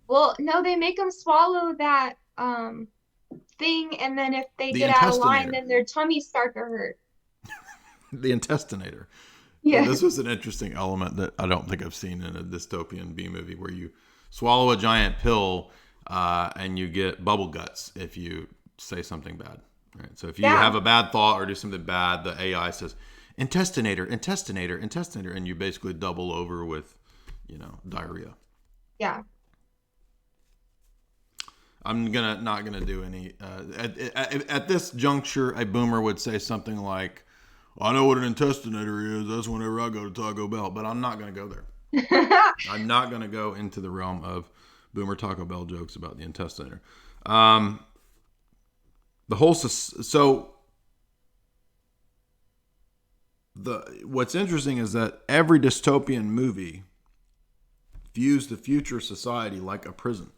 Well, no, they make them swallow that thing, and then if they get out of line, then their tummies start to hurt. The intestinator. Yeah. This was an interesting element that I don't think I've seen in a dystopian B movie, where you swallow a giant pill and you get bubble guts if you say something bad. Right. So if you have a bad thought or do something bad, the AI says, intestinator, intestinator, intestinator, and you basically double over with, diarrhea. Yeah. I'm not gonna do any. At this juncture, a boomer would say something like, "I know what an intestinator is. That's whenever I go to Taco Bell." But I'm not gonna go there. I'm not gonna go into the realm of boomer Taco Bell jokes about the intestinator. What's interesting is that every dystopian movie views the future society like a prison.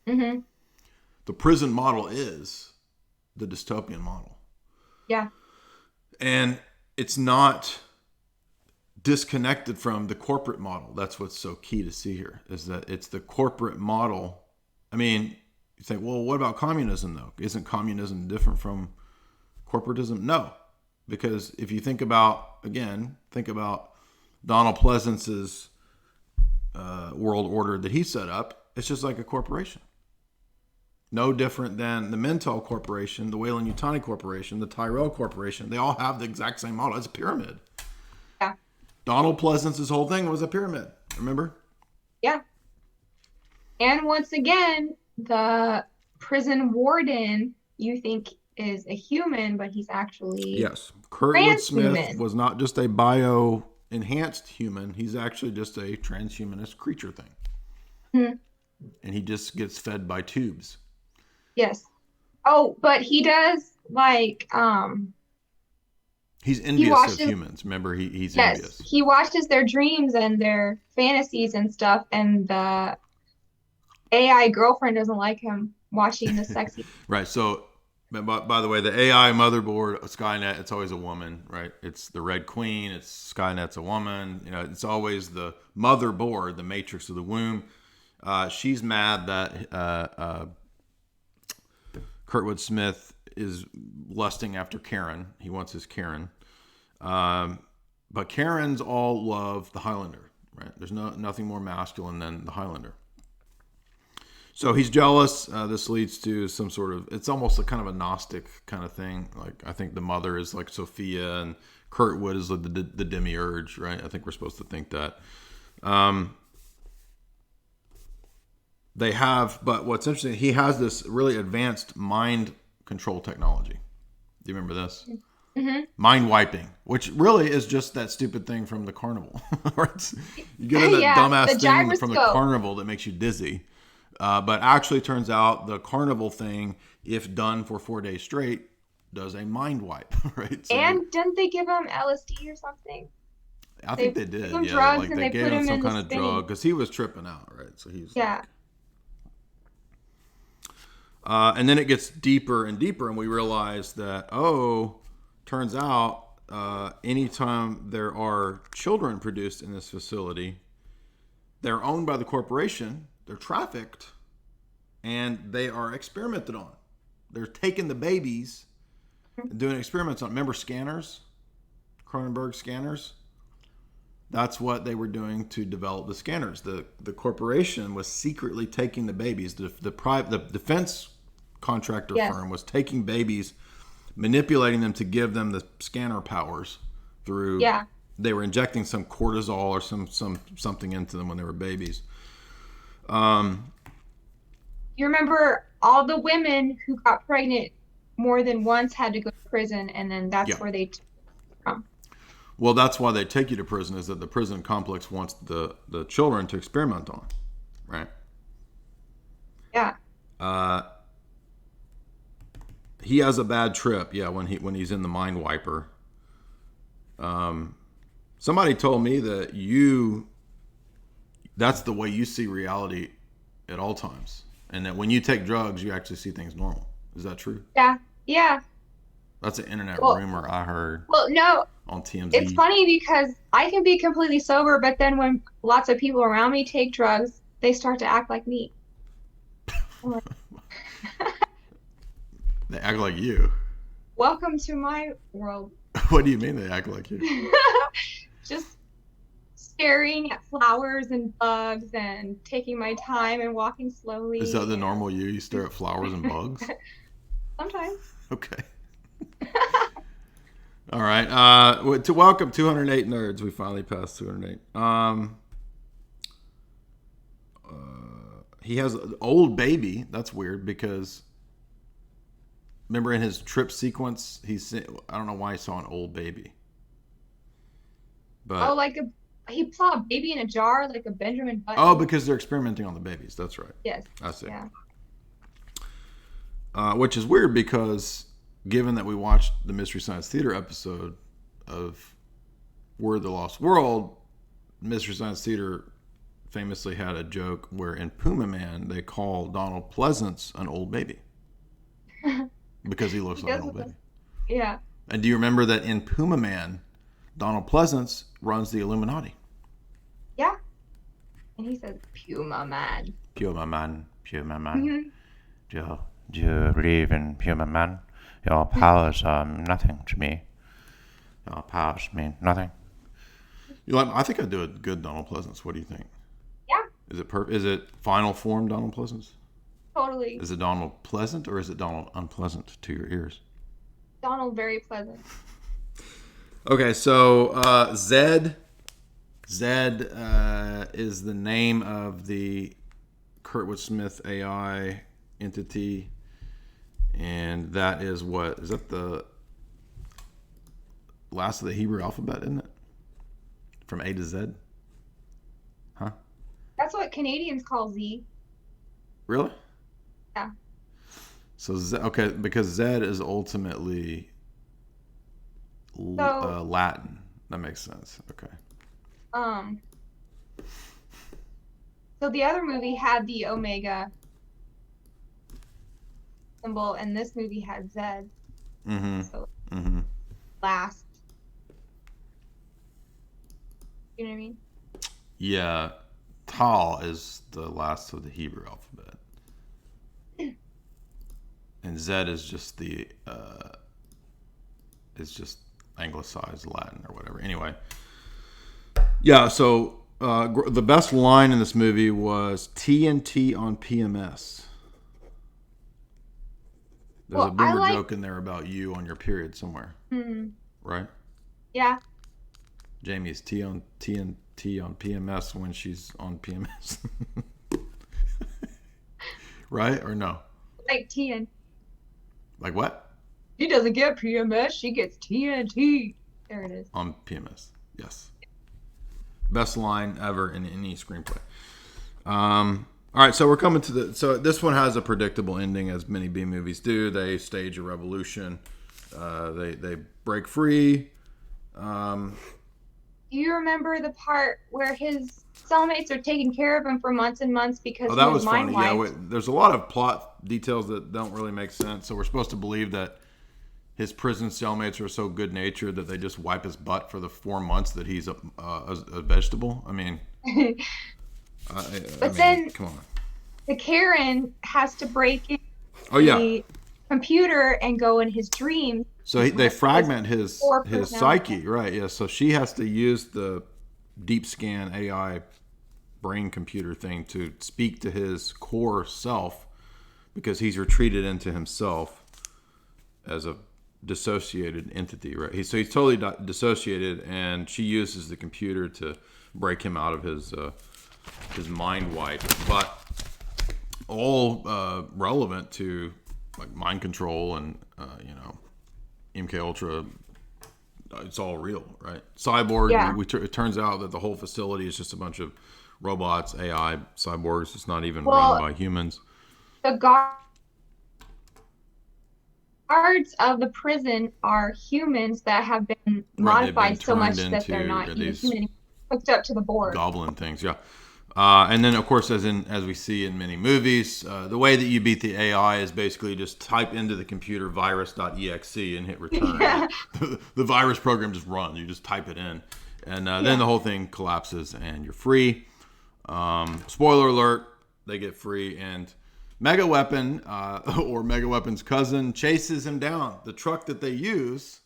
Mm-hmm. The prison model is the dystopian model. Yeah. And it's not disconnected from the corporate model. That's what's so key to see here, is that it's the corporate model. I mean, you think, well, what about communism, though? Isn't communism different from corporatism? No. Because if you think about Donald Pleasance's world order that he set up, it's just like a corporation. No different than the Mintel Corporation, the Weyland-Yutani Corporation, the Tyrell Corporation. They all have the exact same model. It's a pyramid. Yeah. Donald Pleasance's whole thing was a pyramid. Remember? Yeah. And once again, the prison warden you think is a human, but he's actually Kurtwood Smith was not just a bio-enhanced human. He's actually just a transhumanist creature thing. Mm-hmm. And he just gets fed by tubes. Yes. Oh, but he does he's envious of humans. Remember, he's envious. He watches their dreams and their fantasies and stuff, and the AI girlfriend doesn't like him watching the sexy. Right. So, by the way, the AI motherboard, Skynet, it's always a woman, right? It's the Red Queen. It's Skynet's a woman. It's always the motherboard, the matrix of the womb. She's mad that Kurtwood Smith is lusting after Karen. He wants his Karen. But Karens all love the Highlander, right? There's nothing more masculine than the Highlander. So he's jealous. This leads to some sort of, it's almost a kind of a Gnostic kind of thing. Like, I think the mother is like Sophia and Kurtwood is the demiurge, right? I think we're supposed to think that. They have, but what's interesting, he has this really advanced mind control technology. Do you remember this? Mm-hmm. Mind wiping, which really is just that stupid thing from the carnival. You get in that dumbass thing from the carnival that makes you dizzy. But actually turns out the carnival thing, if done for 4 days straight, does a mind wipe, right? So and didn't they give him LSD or something? I think they did. Yeah, drugs, like they gave him some kind of drug because he was tripping out, right? So he's and then it gets deeper and deeper, and we realize that turns out anytime there are children produced in this facility, they're owned by the corporation. They're trafficked, and they are experimented on. They're taking the babies and doing experiments on. Remember scanners? Cronenberg scanners? That's what they were doing to develop the scanners. The corporation was secretly taking the babies. The defense contractor firm was taking babies, manipulating them to give them the scanner powers through. Yeah. They were injecting some cortisol or something into them when they were babies. You remember all the women who got pregnant more than once had to go to prison, and then that's where they took from. Well, that's why they take you to prison, is that the prison complex wants the children to experiment on, right? Yeah. He has a bad trip, when he's in the mind wiper. Somebody told me that that's the way you see reality at all times. And that when you take drugs, you actually see things normal. Is that true? Yeah. Yeah. That's an internet rumor I heard. Well, no. On TMZ. It's funny because I can be completely sober, but then when lots of people around me take drugs, they start to act like me. They act like you. Welcome to my world. What do you mean they act like you? Just staring at flowers and bugs and taking my time and walking slowly. Is that the normal you? You stare at flowers and bugs? Sometimes. Okay. All right. To welcome 208 nerds. We finally passed 208. He has an old baby. That's weird because remember in his trip sequence, I don't know why he saw an old baby. But he saw a baby in a jar, like a Benjamin Button. Oh, because they're experimenting on the babies. That's right. Yes. I see. Yeah. Which is weird because given that we watched the Mystery Science Theater episode of Word the Lost World, Mystery Science Theater famously had a joke where in Puma Man they call Donald Pleasance an old baby because he looks like an old baby. Yeah. And do you remember that in Puma Man, Donald Pleasance runs the Illuminati? Yeah. And he says, Puma Man. Puma Man, Puma Man. Mm-hmm. Do you believe in Puma Man? Your powers are nothing to me. Your powers mean nothing. I think I do a good Donald Pleasance. What do you think? Yeah. Is it final form Donald Pleasance? Totally. Is it Donald Pleasant or is it Donald Unpleasant to your ears? Donald very pleasant. Okay, so Zed is the name of the Kurtwood Smith AI entity, and that is that the last of the Hebrew alphabet, isn't it? From A to Z? Huh? That's what Canadians call Z. Really? Yeah. So because Z is ultimately Latin. That makes sense. Okay. So the other movie had the Omega symbol, and this movie had Z. Mm-hmm. So mm-hmm. Last. You know what I mean? Yeah. Tal is the last of the Hebrew alphabet. and Zed is just the is just anglicized Latin or whatever. Anyway, yeah. So the best line in this movie was TNT on PMS. There's a boomer joke in there about you on your period somewhere, right? Yeah. Jamie's TNT on PMS when she's on PMS, right or no? Like TN. Like what? She doesn't get PMS. She gets TNT. There it is. On PMS, yes. Best line ever in any screenplay. All right, so we're coming to so this one has a predictable ending, as many B movies do. They stage a revolution. They break free. Do you remember the part where his cellmates are taking care of him for months and months because that he was mind funny. wiped? Yeah, there's a lot of plot details that don't really make sense. So we're supposed to believe that his prison cellmates are so good natured that they just wipe his butt for the 4 months that he's a vegetable. I mean. But then, come on. The Karen has to break in the the computer and go in his dreams. So they fragment his psyche, right? Yeah. So she has to use the deep scan AI brain computer thing to speak to his core self, because he's retreated into himself as a dissociated entity, right? He's totally dissociated, and she uses the computer to break him out of his mind wipe, but all relevant to like mind control and MK Ultra. It's all real, right? Cyborg. Yeah. It turns out that the whole facility is just a bunch of robots, AI, cyborgs. It's not even run by humans. The guards of the prison are humans that have been modified so much that they're not even human, hooked up to the board. Goblin things, yeah. And then, of course, as we see in many movies, the way that you beat the AI is basically just type into the computer virus.exe and hit return. Yeah. The virus program just runs. You just type it in. And then the whole thing collapses and you're free. Spoiler alert, they get free. And Mega Weapon, or Mega Weapon's cousin, chases him down. The truck that they use,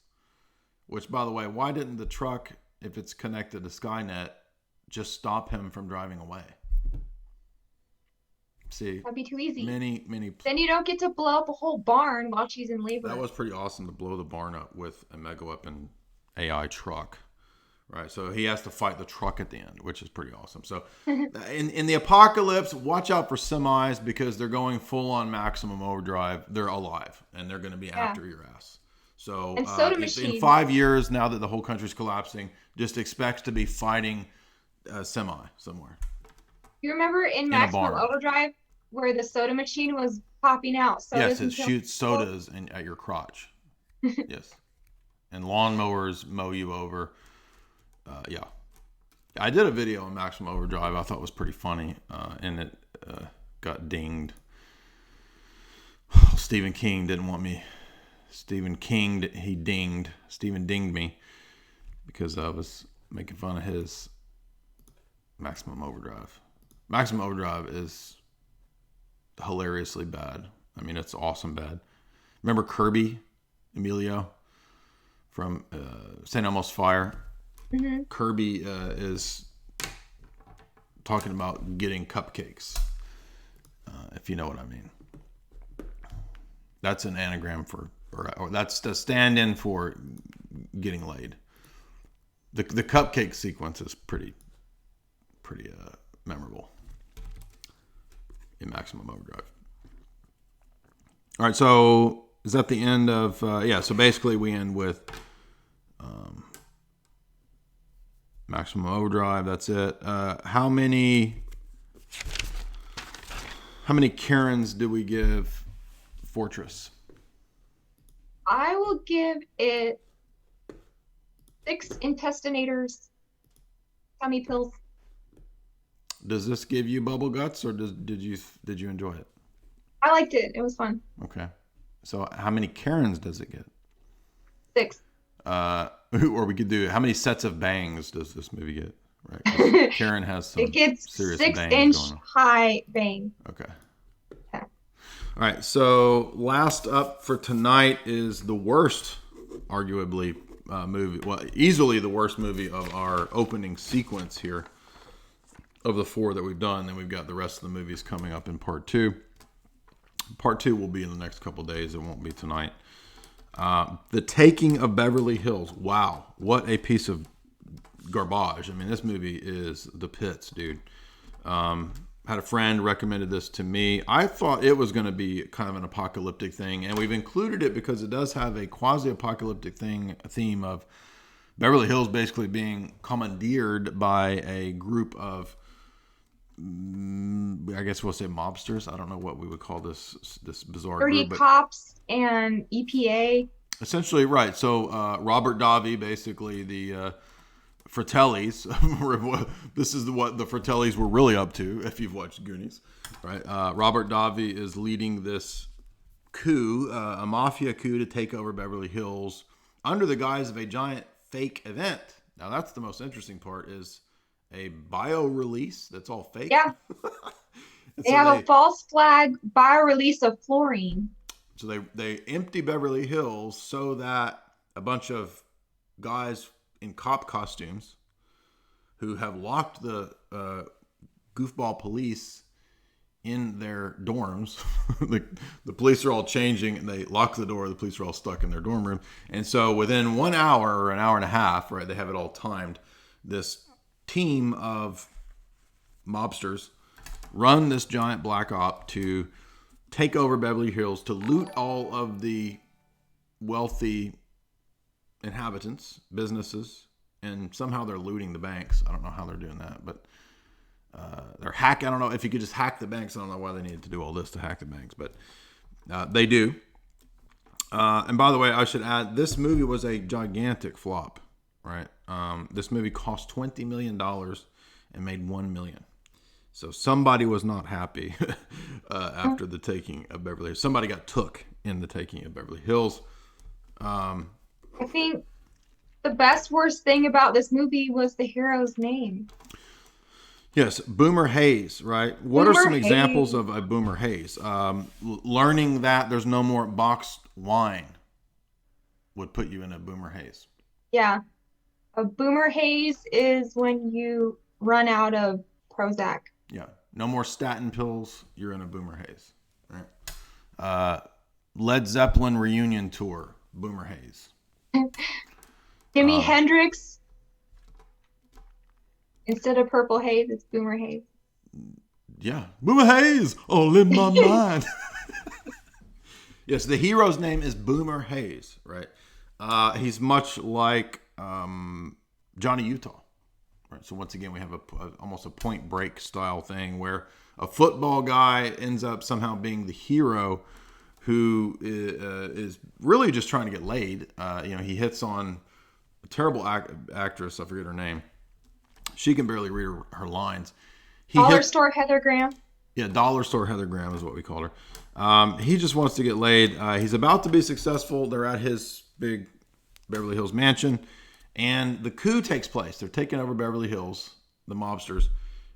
which, by the way, why didn't the truck, if it's connected to Skynet, just stop him from driving away? See, that'd be too easy. Many. Then you don't get to blow up a whole barn while she's in labor. That was pretty awesome to blow the barn up with a Mega Weapon AI truck, right? So he has to fight the truck at the end, which is pretty awesome. So in the apocalypse, watch out for semis, because they're going full on maximum overdrive. They're alive and they're going to be after your ass. So in 5 years, now that the whole country's collapsing, just expect to be fighting semi somewhere. You remember in Maximum Overdrive where the soda machine was popping out sodas? Yes, it shoots sodas at your crotch. Yes. And lawnmowers mow you over. Yeah. I did a video on Maximum Overdrive I thought was pretty funny, and it got dinged. Stephen King didn't want me. Stephen dinged me because I was making fun of his Maximum Overdrive. Maximum Overdrive is hilariously bad. I mean, it's awesome bad. Remember Kirby Emilio from St. Elmo's Fire? Mm-hmm. Kirby is talking about getting cupcakes, if you know what I mean. That's an anagram for, or that's the stand-in for getting laid. The cupcake sequence is pretty memorable in Maximum Overdrive. All right, so is that the end of so basically we end with Maximum Overdrive. That's it. How many Karens do we give Fortress? I will give it 6 intestinators, tummy pills. Does this give you bubble guts, or did you enjoy it? I liked it. It was fun. Okay. So how many Karens does it get? 6. Or we could do, how many sets of bangs does this movie get? Right. 'Cause Karen has some it gets serious 6-inch bangs going on. high bang. Okay. Yeah. All right, so last up for tonight is the worst, arguably, movie. Well, easily the worst movie of our opening sequence here of the 4 that we've done. Then we've got the rest of the movies coming up in part 2. Part 2 will be in the next couple days. It won't be tonight. The Taking of Beverly Hills. Wow, what a piece of garbage. I mean, this movie is the pits, dude. Had a friend recommended this to me. I thought it was going to be kind of an apocalyptic thing, and we've included it because it does have a quasi-apocalyptic theme of Beverly Hills basically being commandeered by a group of, I guess we'll say mobsters. I don't know what we would call this bizarre Dirty group. But cops and EPA. essentially, right. So Robert Davi, basically the Fratellis. This is what the Fratellis were really up to, if you've watched Goonies, right? Robert Davi is leading this coup, a mafia coup to take over Beverly Hills under the guise of a giant fake event. Now, that's the most interesting part, is a bio release that's all fake. Yeah. They have a false flag bio release of fluorine. So they empty Beverly Hills so that a bunch of guys in cop costumes who have locked the goofball police in their dorms. the police are all changing, and they lock the door. The police are all stuck in their dorm room. And so within 1 hour or an hour and a half, right, they have it all timed, this team of mobsters run this giant black op to take over Beverly Hills, to loot all of the wealthy inhabitants, businesses, and somehow they're looting the banks. I don't know how they're doing that, but they're hacking. I don't know if you could just hack the banks. I don't know why they needed to do all this to hack the banks, but they do. And by the way, I should add, this movie was a gigantic flop, right? This movie cost $20 million and made $1 million. So somebody was not happy after the Taking of Beverly Hills. Somebody got took in the Taking of Beverly Hills. I think the worst thing about this movie was the hero's name. Yes, Boomer Hayes, right? What are Boomer some examples Hayes. of a Boomer Hayes? Learning that there's no more boxed wine would put you in a Boomer Hayes. Yeah. A boomer haze is when you run out of Prozac. Yeah. No more statin pills, you're in a Boomer Hayes. Right? Led Zeppelin reunion tour, Boomer Hayes. Jimi Hendrix. Instead of Purple Haze, it's Boomer Haze. Yeah. Boomer Hayes, all in my mind. Yes, the hero's name is Boomer Hayes, right? He's much like Johnny Utah. Right? So once again, we have almost a Point Break style thing where a football guy ends up somehow being the hero who is really just trying to get laid. He hits on a terrible actress. I forget her name. She can barely read her lines. Dollar Store Heather Graham. Yeah, Dollar Store Heather Graham is what we called her. He just wants to get laid. He's about to be successful. They're at his big Beverly Hills mansion, and the coup takes place. They're taking over Beverly Hills, the mobsters,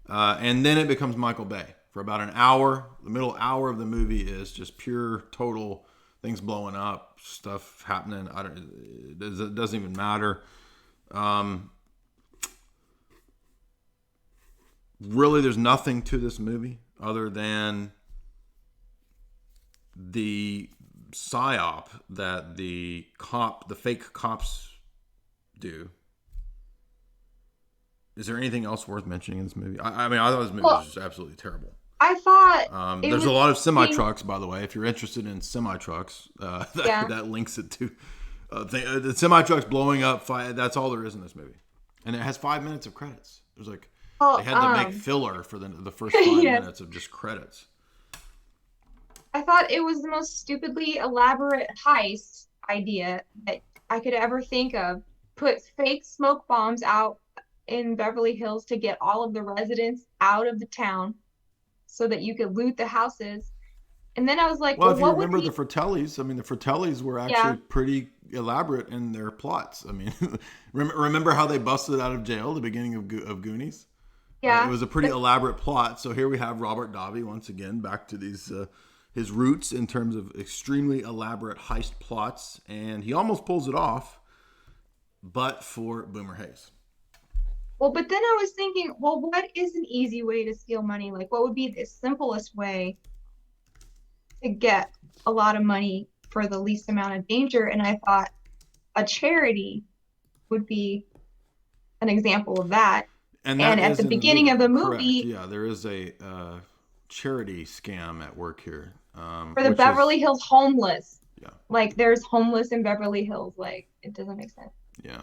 and then it becomes Michael Bay. For about an hour, the middle hour of the movie is just pure, total things blowing up, stuff happening. It doesn't even matter. Really, there's nothing to this movie other than the psyop that the fake cops do. Is there anything else worth mentioning in this movie? I thought this movie was just absolutely terrible. I thought there's a lot of semi-trucks, by the way. If you're interested in semi-trucks, that links it to the semi-trucks blowing up. That's all there is in this movie, and it has 5 minutes of credits. There's they had to make filler for the first 5 minutes of just credits. I thought it was the most stupidly elaborate heist idea that I could ever think of. Put fake smoke bombs out in Beverly Hills to get all of the residents out of the town so that you could loot the houses. And then I was like, well, if you remember the Fratellis, the Fratellis were actually pretty elaborate in their plots. Remember how they busted out of jail at the beginning of Goonies? Yeah. It was a pretty elaborate plot. So here we have Robert Davi once again, back to these his roots in terms of extremely elaborate heist plots, and he almost pulls it off, but for Boomer Hayes. Well, but then I was thinking, well, what is an easy way to steal money? Like, what would be the simplest way to get a lot of money for the least amount of danger? And I thought a charity would be an example of that. And at the beginning of the movie, correct. Yeah, there is a charity scam at work here. For the Beverly Hills homeless. Yeah. Like, there's homeless in Beverly Hills. Like, it doesn't make sense. Yeah.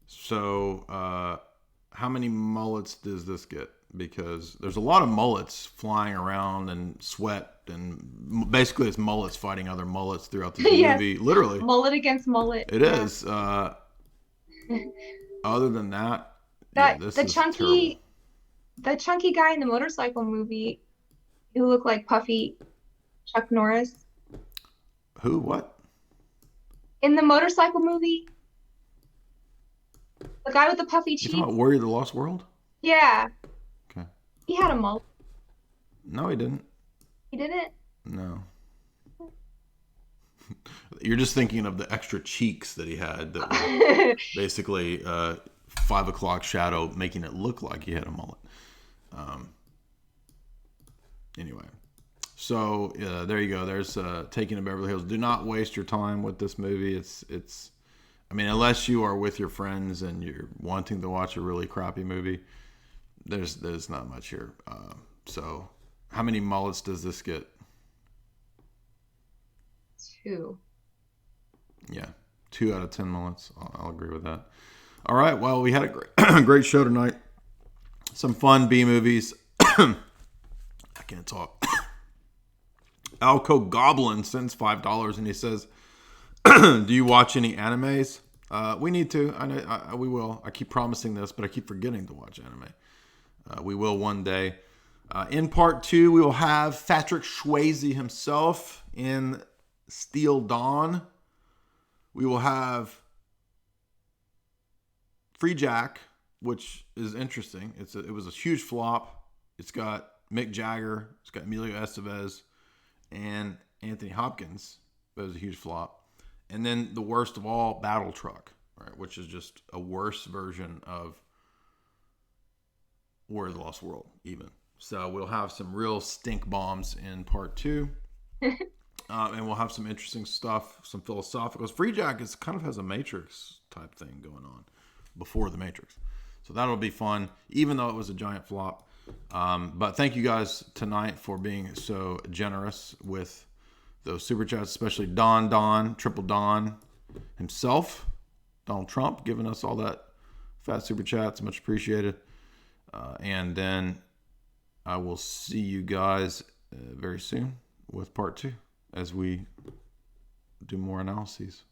So, how many mullets does this get? Because there's a lot of mullets flying around and sweat, and basically it's mullets fighting other mullets throughout the Yes. movie. Literally. Mullet against mullet. It is. Other than that, this is terrible. The chunky guy in the motorcycle movie who looked like Puffy Chuck Norris. Who? What? In the motorcycle movie? The guy with the puffy You cheeks? talking about Warrior of the Lost World? Yeah. Okay. He had a mullet. No, he didn't. He didn't? No. You're just thinking of the extra cheeks that he had that were basically 5 o'clock shadow, making it look like he had a mullet. Anyway, so there you go. There's Taking of Beverly Hills. Do not waste your time with this movie. It's. I mean, unless you are with your friends and you're wanting to watch a really crappy movie, there's not much here. So, how many mullets does this get? 2. Yeah, 2 out of 10 mullets. I'll agree with that. All right. Well, we had a great show tonight. Some fun B movies. I can't talk. Alco Goblin sends $5 and he says, "Do you watch any animes?" We need to. I know we will. I keep promising this, but I keep forgetting to watch anime. We will one day. In part 2, we will have Patrick Swayze himself in Steel Dawn. We will have Freejack, which is interesting. It was a huge flop. It's got Mick Jagger. It's got Emilio Estevez and Anthony Hopkins. It was a huge flop. And then the worst of all, Battletruck, right, which is just a worse version of War of the Lost World, even. So we'll have some real stink bombs in part 2. And we'll have some interesting stuff, some philosophical. Freejack has a Matrix type thing going on before the Matrix. So that'll be fun, even though it was a giant flop. But thank you guys tonight for being so generous with those super chats, especially DonDon, Triple Don himself, Donald Trump, giving us all that fat super chats. Much appreciated. And then I will see you guys very soon with part 2 as we do more analyses.